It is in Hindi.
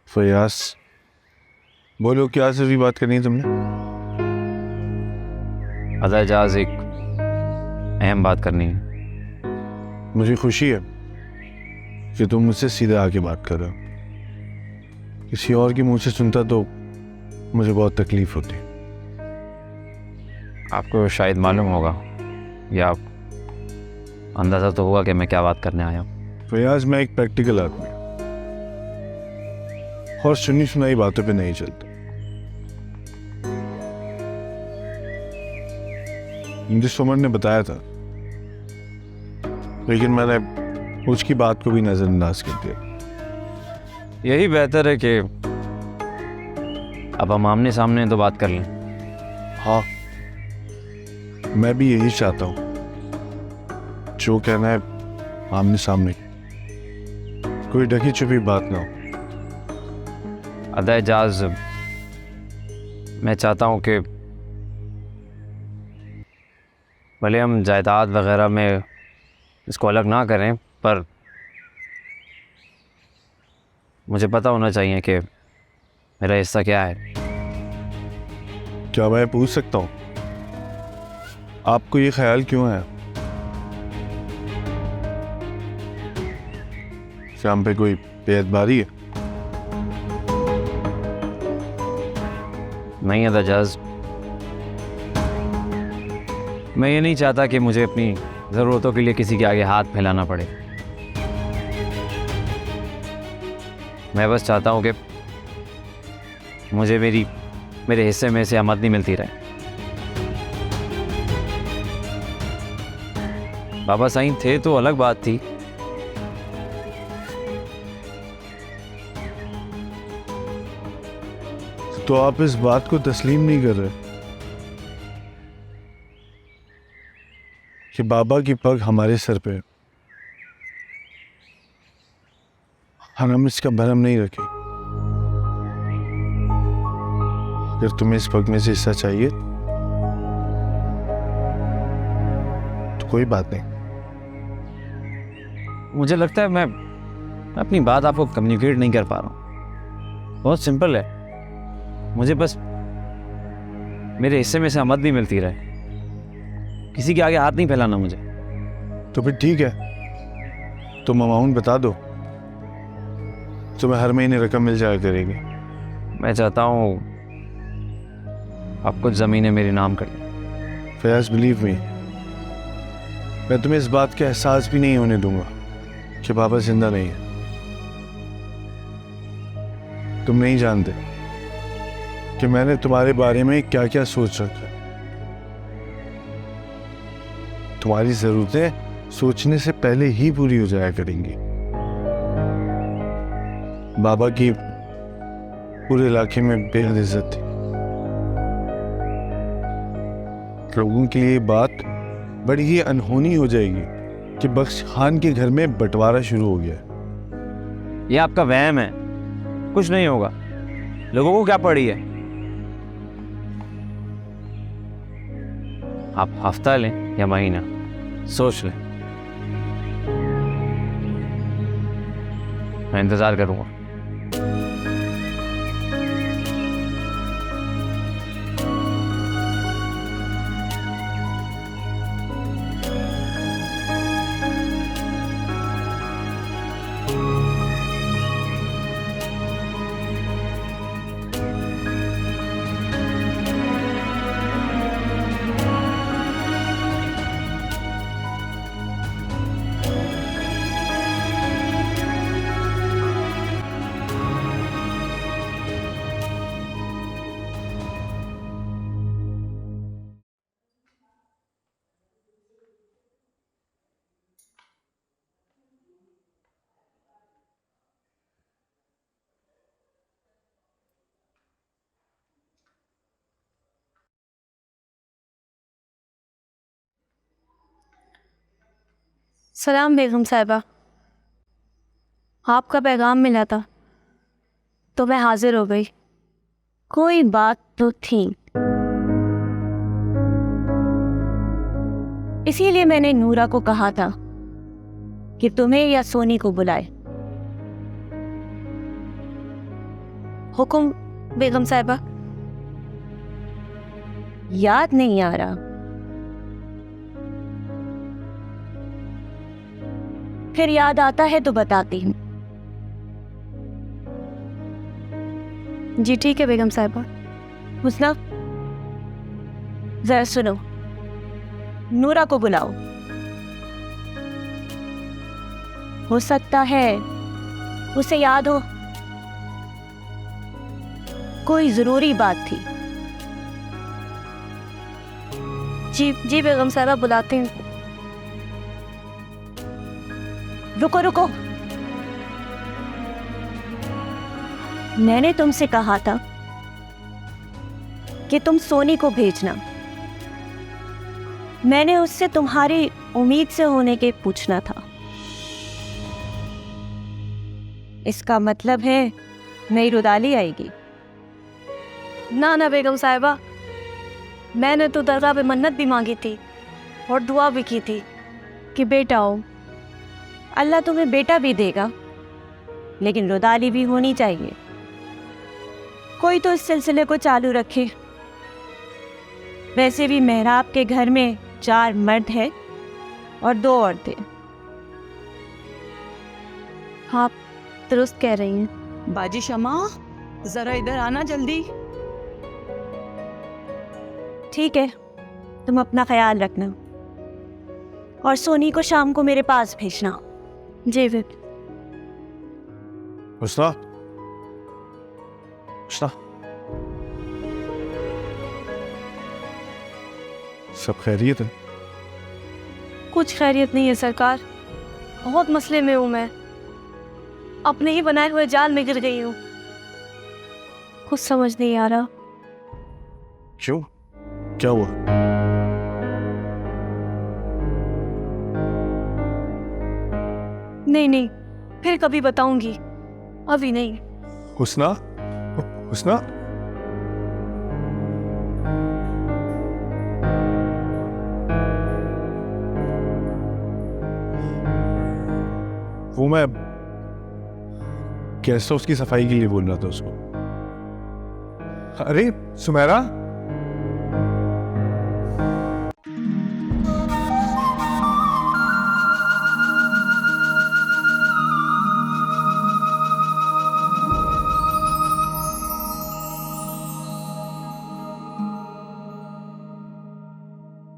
फयाज, बोलो क्या जरूरी बात करनी है तुमने? अदा एजाज, एक अहम बात करनी है। मुझे खुशी है कि तुम मुझसे सीधे आके बात कर रहे हो। किसी और के मुंह से सुनता तो मुझे बहुत तकलीफ होती। आपको शायद मालूम होगा या अंदाज़ा तो होगा कि मैं क्या बात करने आया हूँ। फयाज, मैं एक प्रैक्टिकल आदमी और सुनी सुनाई बातों पे नहीं चलता। मुझे सुमन ने बताया था, लेकिन मैंने उसकी बात को भी नजरअंदाज कर दिया। यही बेहतर है कि अब हम आमने सामने तो बात कर लें। हाँ, मैं भी यही चाहता हूँ। जो कहना है आमने सामने, कोई ढकी छुपी बात ना हो। अदा एजाज, मैं चाहता हूँ कि भले हम जायदाद वगैरह में इसको अलग ना करें, पर मुझे पता होना चाहिए कि मेरा हिस्सा क्या है। क्या मैं पूछ सकता हूँ, आपको ये ख्याल क्यों है कि हम पे कोई बेअदबारी है? नहीं अदा एजाज, मैं ये नहीं चाहता कि मुझे अपनी ज़रूरतों के लिए किसी के आगे हाथ फैलाना पड़े। मैं बस चाहता हूँ कि मुझे मेरे हिस्से में से आमदनी मिलती रहे। बाबा साईं थे तो अलग बात थी, तो आप इस बात को तस्लीम नहीं कर रहे कि बाबा की पग हमारे सर पे है और हम इसका भरम नहीं रखें। अगर तुम्हें इस पग में से हिस्सा चाहिए तो कोई बात नहीं। मुझे लगता है मैं अपनी बात आपको कम्युनिकेट नहीं कर पा रहा हूँ। बहुत सिंपल है, मुझे बस मेरे हिस्से में से आमदनी मिलती रहे, किसी के आगे हाथ नहीं फैलाना मुझे। तो फिर ठीक है, तुम अमाउंट बता दो, तुम्हें हर महीने रकम मिल जाया करेगी। मैं चाहता हूँ आप कुछ ज़मीनें मेरे नाम कर दें। फयाज, बिलीव मी, मैं तुम्हें इस बात का एहसास भी नहीं होने दूंगा कि बाबा जिंदा नहीं है। तुम नहीं जानते कि मैंने तुम्हारे बारे में क्या क्या सोच रखा है। तुम्हारी जरूरतें सोचने से पहले ही पूरी हो जाया करेंगी। बाबा की पूरे इलाके में बेहद इज्जत थी। लोगों के लिए ये बात बड़ी ही अनहोनी हो जाएगी कि बख्श खान के घर में बंटवारा शुरू हो गया है। ये आपका वहम है, कुछ नहीं होगा। लोगों को क्या पड़ी है? आप हफ्ता लें या महीना, सोच लें, मैं इंतजार करूंगा। सलाम बेगम साहिबा, आपका पैगाम मिला था तो मैं हाजिर हो गई। कोई बात तो थी, इसीलिए मैंने नूरा को कहा था कि तुम्हें या सोनी को बुलाए। हुकुम बेगम साहिबा। याद नहीं आ रहा। फिर याद आता है तो बताती हूँ। जी ठीक है बेगम साहिबा। हुस्ना, जरा सुनो, नूरा को बुलाओ। हो सकता है उसे याद हो, कोई जरूरी बात थी। जी जी बेगम साहिबा, बुलाते हैं। रुको रुको, मैंने तुमसे कहा था कि तुम सोनी को भेजना। मैंने उससे तुम्हारी उम्मीद से होने के पूछना था। इसका मतलब है नई रुदाली आएगी। ना ना बेगम साहिबा, मैंने तो दरगाह पे मन्नत भी मांगी थी और दुआ भी की थी कि बेटा हो। अल्लाह तुम्हें बेटा भी देगा, लेकिन रुदाली भी होनी चाहिए। कोई तो इस सिलसिले को चालू रखे। वैसे भी मेहराब के घर में 4 मर्द हैं और 2 औरतें। हाँ, दुरुस्त कह रही हैं। बाजी शमा, जरा इधर आना जल्दी। ठीक है, तुम अपना ख्याल रखना और सोनी को शाम को मेरे पास भेजना। जी फिर। हुस्ना, हुस्ना, सब खैरियत है? कुछ खैरियत नहीं है सरकार। बहुत मसले में हूँ मैं। अपने ही बनाए हुए जाल में गिर गई हूँ। कुछ समझ नहीं आ रहा। क्यों, क्या हुआ? नहीं नहीं, फिर कभी बताऊंगी, अभी नहीं। हुस्ना, हुस्ना, वो मैं गेस्ट हाउस की सफाई के लिए बोल रहा था उसको। अरे सुमेरा,